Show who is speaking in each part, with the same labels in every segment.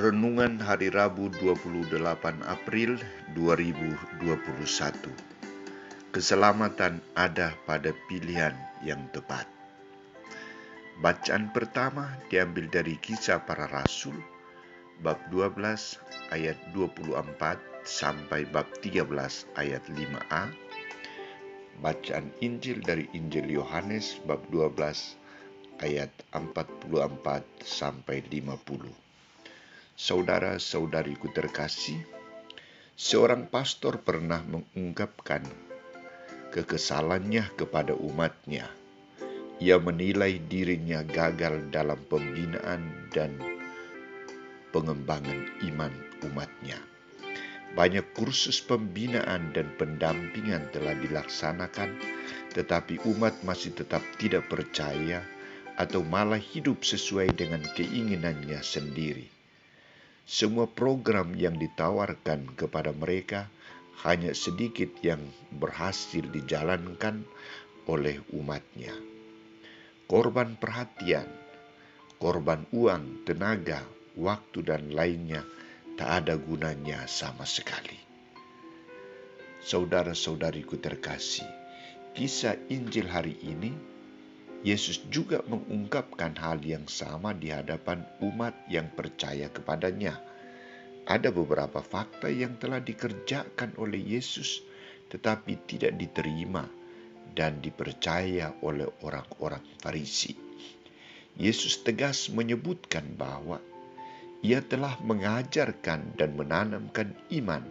Speaker 1: Renungan Hari Rabu 28 April 2021. Keselamatan ada pada pilihan yang tepat. Bacaan pertama diambil dari Kisah Para Rasul bab 12 ayat 24 sampai bab 13 ayat 5a. Bacaan Injil dari Injil Yohanes bab 12 ayat 44 sampai 50. Saudara-saudariku terkasih, seorang pastor pernah mengungkapkan kekesalannya kepada umatnya. Ia menilai dirinya gagal dalam pembinaan dan pengembangan iman umatnya. Banyak kursus pembinaan dan pendampingan telah dilaksanakan, tetapi umat masih tetap tidak percaya atau malah hidup sesuai dengan keinginannya sendiri. Semua program yang ditawarkan kepada mereka hanya sedikit yang berhasil dijalankan oleh umatnya. Korban perhatian, korban uang, tenaga, waktu, dan lainnya tak ada gunanya sama sekali. Saudara-saudariku terkasih, kisah Injil hari ini, Yesus juga mengungkapkan hal yang sama di hadapan umat yang percaya kepadanya. Ada beberapa fakta yang telah dikerjakan oleh Yesus tetapi tidak diterima dan dipercaya oleh orang-orang Farisi. Yesus tegas menyebutkan bahwa Ia telah mengajarkan dan menanamkan iman,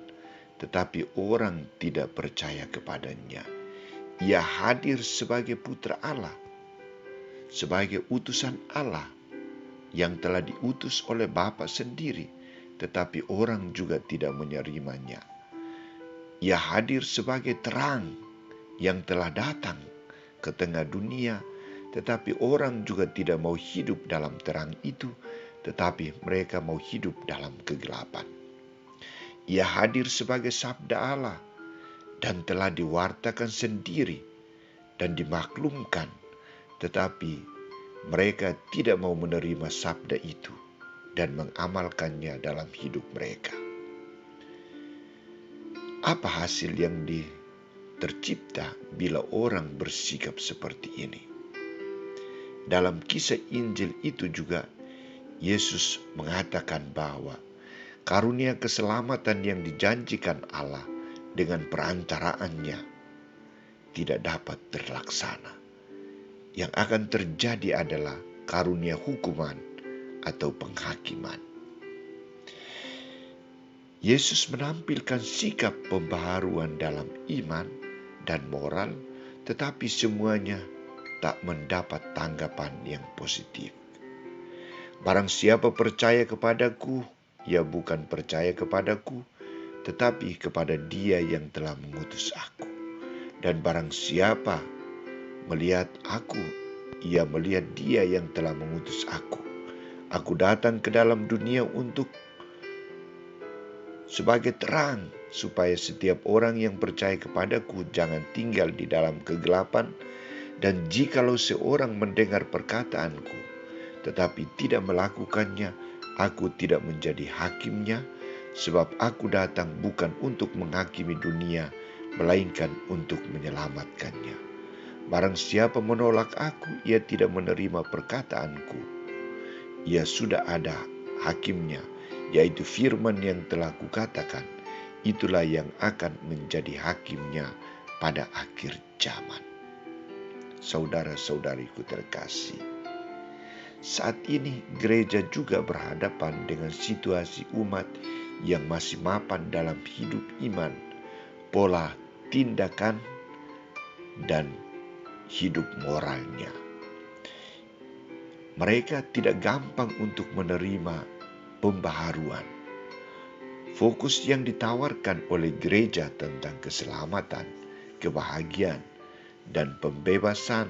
Speaker 1: tetapi orang tidak percaya kepadanya. Ia hadir sebagai putra Allah, sebagai utusan Allah yang telah diutus oleh Bapa sendiri, tetapi orang juga tidak menerimanya. Ia hadir sebagai terang yang telah datang ke tengah dunia, tetapi orang juga tidak mau hidup dalam terang itu, tetapi mereka mau hidup dalam kegelapan. Ia hadir sebagai sabda Allah dan telah diwartakan sendiri dan dimaklumkan, tetapi mereka tidak mau menerima sabda itu dan mengamalkannya dalam hidup mereka. Apa hasil yang tercipta bila orang bersikap seperti ini? Dalam kisah Injil itu juga Yesus mengatakan bahwa karunia keselamatan yang dijanjikan Allah dengan perantaraannya tidak dapat terlaksana. Yang akan terjadi adalah karunia hukuman atau penghakiman. Yesus menampilkan sikap pembaharuan dalam iman dan moral, tetapi semuanya tak mendapat tanggapan yang positif. Barang siapa percaya kepadaku, ia bukan percaya kepadaku, tetapi kepada Dia yang telah mengutus aku. Dan barang siapa melihat aku, ia melihat Dia yang telah mengutus aku. Aku datang ke dalam dunia sebagai terang, supaya setiap orang yang percaya kepadaku jangan tinggal di dalam kegelapan. Dan jikalau seorang mendengar perkataanku, tetapi tidak melakukannya, aku tidak menjadi hakimnya, sebab aku datang bukan untuk menghakimi dunia, melainkan untuk menyelamatkannya. Barang siapa menolak aku, ia tidak menerima perkataanku. Ia sudah ada hakimnya, yaitu firman yang telah kukatakan. Itulah yang akan menjadi hakimnya pada akhir zaman. Saudara-saudariku terkasih, saat ini gereja juga berhadapan dengan situasi umat yang masih mapan dalam hidup iman, pola tindakan, dan hidup moralnya. Mereka tidak gampang untuk menerima pembaharuan. Fokus yang ditawarkan oleh gereja tentang keselamatan, kebahagiaan, dan pembebasan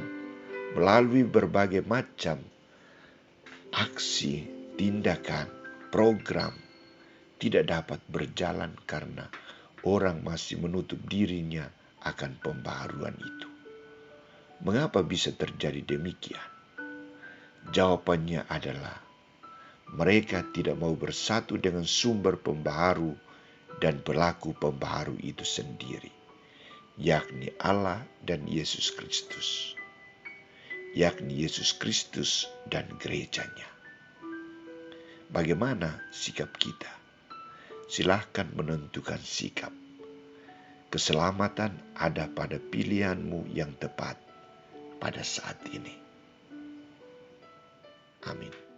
Speaker 1: melalui berbagai macam aksi, tindakan, program tidak dapat berjalan karena orang masih menutup dirinya akan pembaharuan itu. Mengapa bisa terjadi demikian? Jawabannya adalah mereka tidak mau bersatu dengan sumber pembaharu dan pelaku pembaharu itu sendiri, yakni Allah dan Yesus Kristus, yakni Yesus Kristus dan gerejanya. Bagaimana sikap kita? Silahkan menentukan sikap. Keselamatan ada pada pilihanmu yang tepat pada saat ini. Amin.